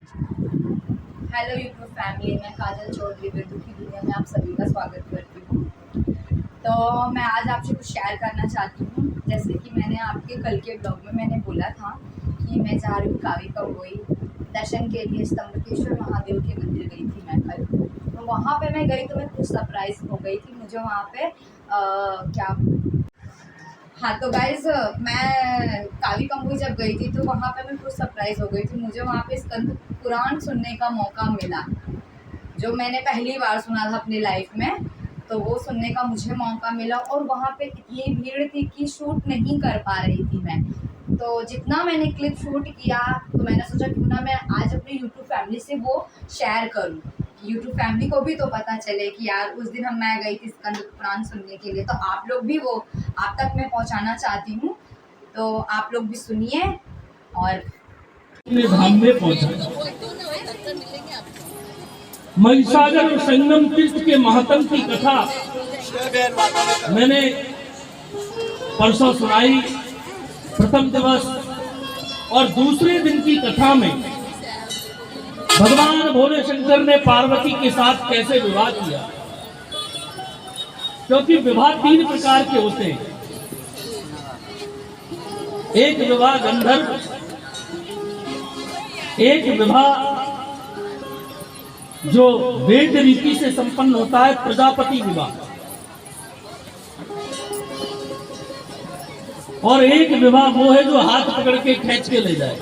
Hello YouTube family, मैं काजल चौधरी बिरदू की दुनिया में आप सभी का स्वागत करती हूँ। तो मैं आज आपसे कुछ शेयर करना चाहती हूँ। जैसे कि मैंने आपके कल के ब्लॉग में मैंने बोला था कि मैं जा रही हूँ कावी कवोई दर्शन के लिए। स्तंभकेश्वर महादेव के मंदिर गई थी मैं कल। तो वहाँ पे मैं गई तो मैं खुद सरप्राइज हो गई थी। मुझे वहाँ पे क्या हाँ, तो गाइज मैं कावी कवोई जब गई थी तो वहाँ पे मैं खुद सरप्राइज हो गई थी। मुझे वहाँ पे स्कंद पुराण सुनने का मौका मिला, जो मैंने पहली बार सुना था अपनी लाइफ में। तो वो सुनने का मुझे मौका मिला और वहाँ पे इतनी भीड़ थी कि शूट नहीं कर पा रही थी मैं। तो जितना मैंने क्लिप शूट किया तो मैंने सोचा क्यों ना मैं आज अपनी यूट्यूब फैमिली से वो शेयर करूँ, यूट्यूब फैमिली को भी तो पता चले कि यार उस दिन मैं गई थी स्कंद पुराण सुनने के लिए। तो आप लोग भी वो आप तक मैं पहुँचाना चाहती हूँ। तो आप लोग भी सुनिए और धाम में पहुंचा। महिसागर और संगम तीर्थ के महात्म की कथा मैंने परसों सुनाई, प्रथम दिवस। और दूसरे दिन की कथा में भगवान भोले शंकर ने पार्वती के साथ कैसे विवाह किया, क्योंकि विवाह तीन प्रकार के होते हैं। एक विवाह गंधर्व, एक विवाह जो वेद रीति से संपन्न होता है, प्रजापति विवाह, और एक विवाह वो है जो हाथ पकड़ के खींच के ले जाए।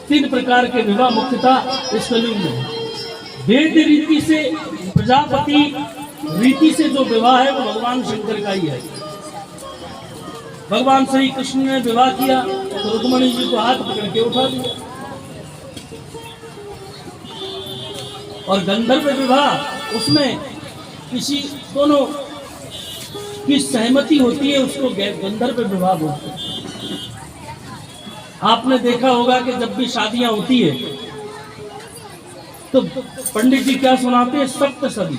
तीन प्रकार के विवाह मुख्यतः इस कलयुग में है। वेद रीति से, प्रजापति रीति से जो विवाह है वो भगवान शंकर का ही है। भगवान श्री कृष्ण ने विवाह किया तो रुक्मणी जी को हाथ पकड़ के उठा दिया। और गंधर्व विवाह, उसमें किसी दोनों की सहमति होती है, उसको गंधर्व विवाह बोलते हैं। आपने देखा होगा कि जब भी शादियां होती है तो पंडित जी क्या सुनाते हैं, सप्तसदी।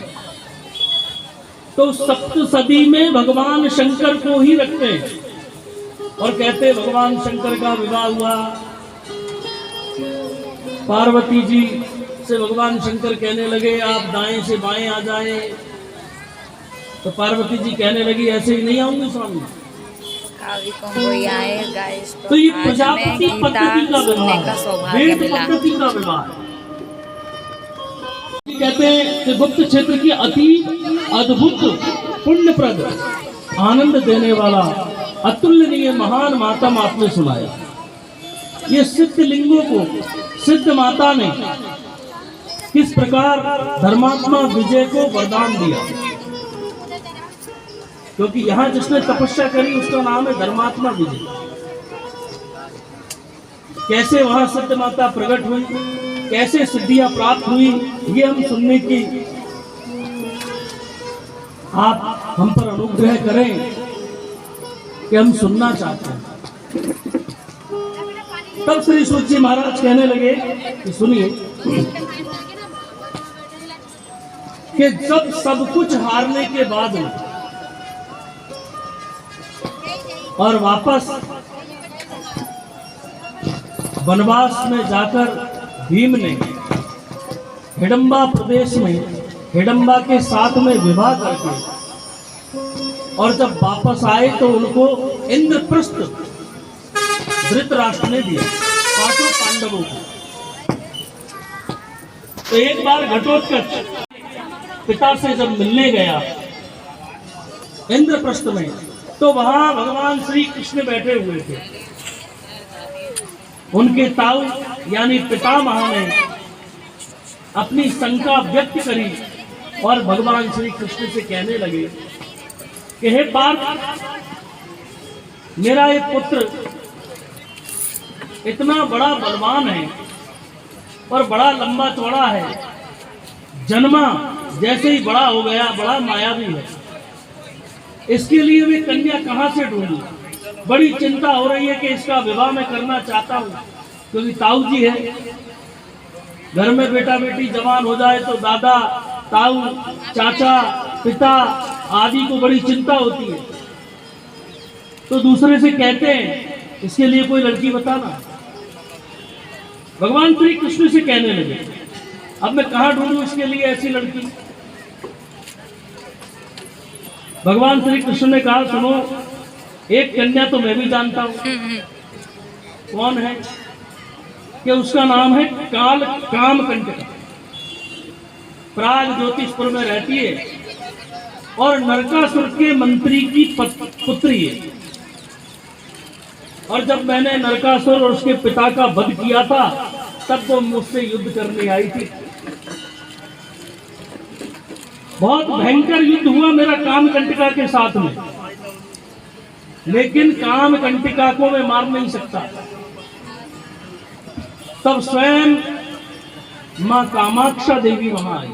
तो सप्तसदी में भगवान शंकर को ही रखते हैं और कहते भगवान शंकर का विवाह हुआ। पार्वती जी से भगवान शंकर कहने लगे आप दाएं से बाएं आ जाएं। तो पार्वती जी कहने लगी ऐसे ही नहीं आऊंगी स्वामी। कावी कवोई आए गाइस, तो ये प्रजापति पद्धति का विवाह, वेद पद्धति का विवाह। कहते हैं कि गुप्त क्षेत्र की अति अद्भुत पुण्यप्रद आनंद देने वाला अतुलनीय महान मातम आपने सुनाया। ये सिद्ध लिंगों को सिद्ध माता ने किस प्रकार धर्मात्मा विजय को वरदान दिया, क्योंकि यहां जिसने तपस्या करी उसका नाम है धर्मात्मा विजय। कैसे वहां सिद्ध माता प्रकट हुई, कैसे सिद्धियां प्राप्त हुई, ये हम सुनने की आप हम पर अनुग्रह करें कि हम सुनना चाहते हैं। तब श्री सूत जी महाराज कहने लगे कि सुनिए कि जब सब कुछ हारने के बाद और वापस वनवास में जाकर भीम ने हिडंबा प्रदेश में हिडंबा के साथ में विवाह करके, और जब वापस आए तो उनको इंद्रप्रस्थ धृतराष्ट्र ने दिया, पांचों पांडवों को। तो एक बार घटोत्कच पिता से जब मिलने गया इंद्रप्रस्थ में, तो वहां भगवान श्री कृष्ण बैठे हुए थे। उनके ताऊ यानी पितामह ने अपनी शंका व्यक्त करी और भगवान श्री कृष्ण से कहने लगे कि हे पार्थ, मेरा एक पुत्र इतना बड़ा बलवान है और बड़ा लंबा चौड़ा है, जन्मा जैसे ही बड़ा हो गया बड़ा मायावी है। इसके लिए मैं कन्या कहाँ से ढूंढूं? बड़ी चिंता हो रही है कि इसका विवाह मैं करना चाहता हूँ, क्योंकि ताऊ जी है, घर में बेटा बेटी जवान हो जाए तो दादा, ताऊ, चाचा, पिता आदि को बड़ी चिंता होती है। तो दूसरे से कहते हैं इसके लिए कोई लड़की बताना। भगवान श्री कृष्ण से कहने लगे, अब मैं कहां ढूंढूं इसके लिए ऐसी लड़की। भगवान श्री कृष्ण ने कहा, सुनो, एक कन्या तो मैं भी जानता हूं। कौन है? कि उसका नाम है कामकंटिका। प्राग ज्योतिषपुर में रहती है और नरकासुर के मंत्री की पुत्री है। और जब मैंने नरकासुर और उसके पिता का वध किया था, तब वो मुझसे युद्ध करने आई थी। बहुत भयंकर युद्ध हुआ मेरा कामकंटिका के साथ में, लेकिन कामकंटिका को मैं मार नहीं सकता। तब स्वयं मां कामाक्षा देवी वहां आई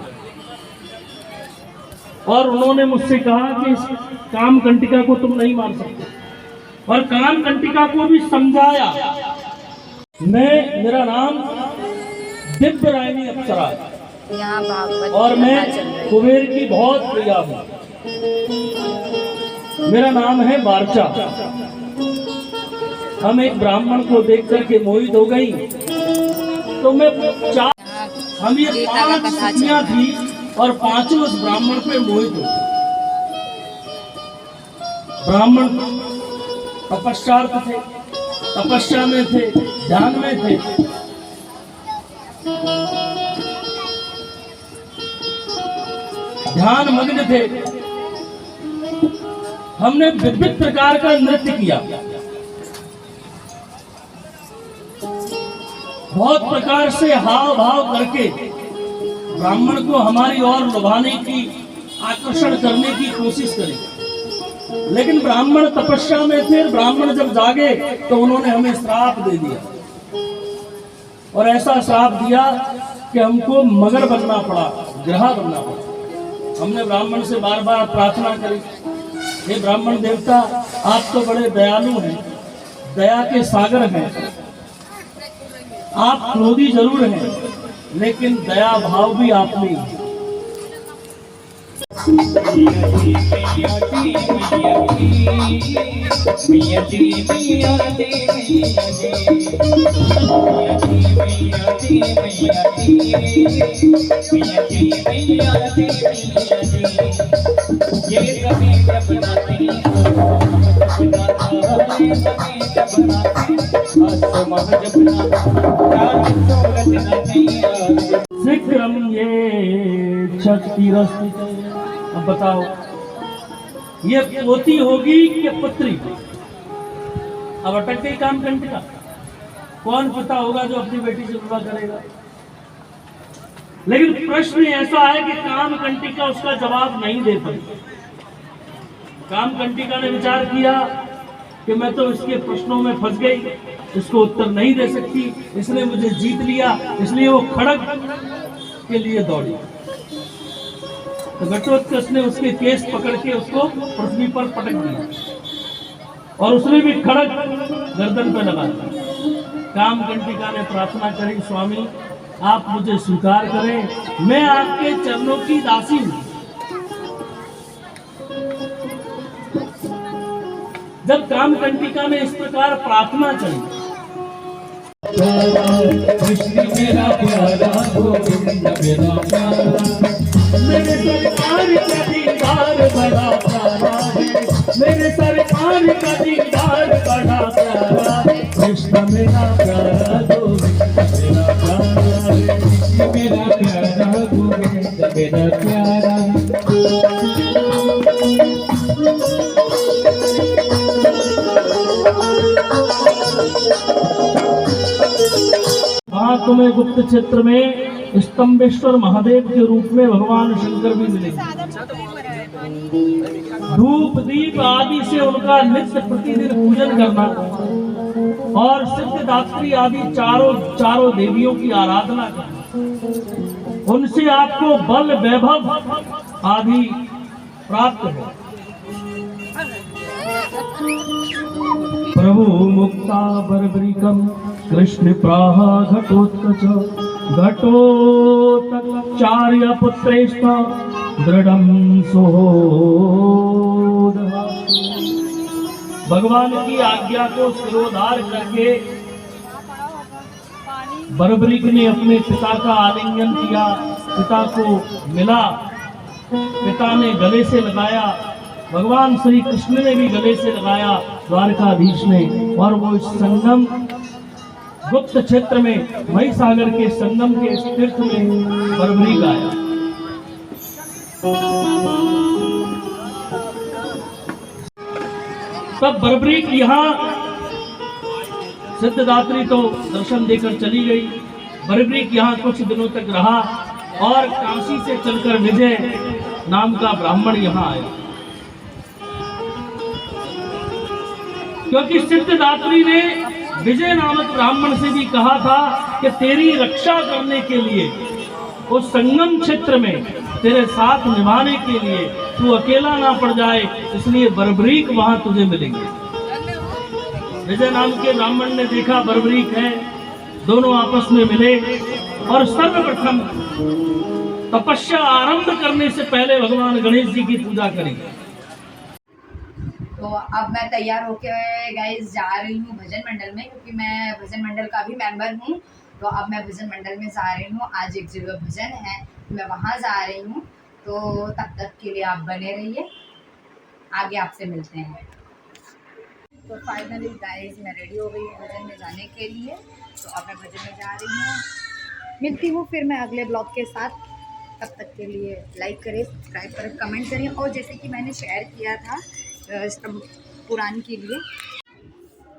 और उन्होंने मुझसे कहा कि इस कामकंटिका को तुम नहीं मार सकते, और कामकंटिका को भी समझाया। मेरा नाम दिव्य रायनी अप्सरा है और मैं कुबेर की बहुत प्रिया हूँ। मेरा नाम है वार्चा। हम एक ब्राह्मण को देख करके मोहित हो गई, तो मैं हम ये 5 स्त्रियां थी और 5 उस ब्राह्मण पे मोहित हो गए। ब्राह्मण तपस्यार्थ थे, तपस्या में थे, ध्यान में थे। ध्यान मग्न थे। हमने विविध प्रकार का नृत्य किया, बहुत प्रकार से हाव भाव करके ब्राह्मण को हमारी ओर लुभाने की, आकर्षण करने की कोशिश करी। लेकिन ब्राह्मण तपस्या में थे। ब्राह्मण जब जागे तो उन्होंने हमें श्राप दे दिया, और ऐसा श्राप दिया कि हमको मगर बनना पड़ा, ग्रह बनना पड़ा। हमने ब्राह्मण से बार बार प्रार्थना करी, हे ब्राह्मण देवता, आप तो बड़े दयालु हैं, दया के सागर हैं, आप क्रोधी जरूर हैं, लेकिन दया भाव भी आप में है। शीघ्रम ये क्षतिरस्तु। अब बताओ, ये पोती होगी कि पुत्री? अब अटक गई कामकंटिका। कौन पिता होगा जो अपनी बेटी से विवाह करेगा? लेकिन प्रश्न ऐसा है कि कामकंटिका उसका जवाब नहीं दे पाई। कामकंटिका ने विचार किया कि मैं तो इसके प्रश्नों में फंस गई, इसको उत्तर नहीं दे सकती, इसने मुझे जीत लिया। इसलिए वो खड़ग के लिए दौड़ी। तो घटोत्कच ने उसके केस पकड़ के उसको पृथ्वी पर पटक दिया, और उसने भी खड़ग गर्दन पर लगा दिया। कामकंटिका ने प्रार्थना करी, स्वामी आप मुझे स्वीकार करें, मैं आपके चरणों की दासी हूं। जब कामकंटिका ने इस प्रकार प्रार्थना करी, कृष्ण मेरा प्यारा गोविंद मेरा प्यारा, मेरे सरकार का दीदार बड़ा प्यारा है, मेरे सरकार का दीदार बड़ा प्यारा है, कृष्ण मेरा प्यारा गोविंद मेरा प्यारा है, कृष्ण मेरा प्यारा गोविंद मेरा प्यारा। तुम्हें गुप्त क्षेत्र में स्तंभेश्वर महादेव के रूप में भगवान शंकर भी मिलेंगे। धूप दीप आदि से उनका नित्य प्रतिदिन पूजन करना और सिद्धदात्री आदि चारों देवियों की आराधना करना, उनसे आपको बल वैभव आदि प्राप्त हो। प्रभु मुक्ता बर्बरिकम कृष्ण प्राह घटोत्कच घटोत्कचार्य पुत्रेष्ठ दृढ़म सोद। भगवान की आज्ञा को सिरोधार करके बरबरीक ने अपने पिता का आलिंगन किया, पिता को मिला, पिता ने गले से लगाया, भगवान श्री कृष्ण ने भी गले से लगाया, द्वारकाधीश ने, और वो इस संगम गुप्त क्षेत्र में महिसागर के संगम के इस तीर्थ में बरबरीक आया। तब बरबरीक यहाँ सिद्धदात्री तो दर्शन देकर चली गई। बरबरीक यहाँ कुछ दिनों तक रहा और काशी से चलकर विजय नाम का ब्राह्मण यहाँ आया, क्योंकि सिद्धदात्री ने विजय नामक ब्राह्मण से भी कहा था कि तेरी रक्षा करने के लिए उस संगम क्षेत्र में तेरे साथ निभाने के लिए तू अकेला ना पड़ जाए, इसलिए बरबरीक वहां तुझे मिलेंगे। विजय नाम के ब्राह्मण ने देखा बरबरीक है, दोनों आपस में मिले और सर्वप्रथम तपस्या आरंभ करने से पहले भगवान गणेश जी की पूजा करी। तो अब मैं तैयार होके गाइस जा रही हूँ भजन मंडल में, क्योंकि मैं भजन मंडल का भी मेंबर हूँ। तो अब मैं भजन मंडल में जा रही हूँ, आज एक जगह भजन है, मैं वहाँ जा रही हूँ। तो तब तक के लिए आप बने रहिए, आगे आपसे मिलते हैं। तो फाइनली गाइस मैं रेडी हो गई हूँ भजन में जाने के लिए, तो अब मैं भजन में जा रही हूँ। मिलती हूँ फिर मैं अगले ब्लॉग के साथ, तब तक के लिए लाइक करें, सब्सक्राइब करें, कमेंट करें, और जैसे कि मैंने शेयर किया था स्तंभ पुराण के लिए।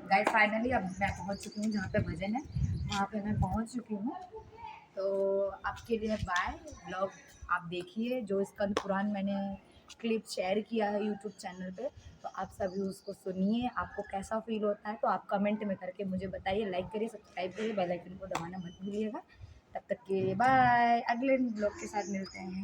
गाइस फाइनली अब मैं पहुंच चुकी हूँ जहाँ पे भजन है, वहाँ पे मैं पहुंच चुकी हूँ। तो आपके लिए बाय, ब्लॉग आप देखिए, जो स्कंद पुराण मैंने क्लिप शेयर किया है यूट्यूब चैनल पे, तो आप सभी उसको सुनिए, आपको कैसा फील होता है तो आप कमेंट में करके मुझे बताइए। लाइक करिए, सब्सक्राइब करिए, बेल आइकन को दबाना मत भूलिएगा। तब तक के लिए बाय, अगले ब्लॉग के साथ मिलते हैं।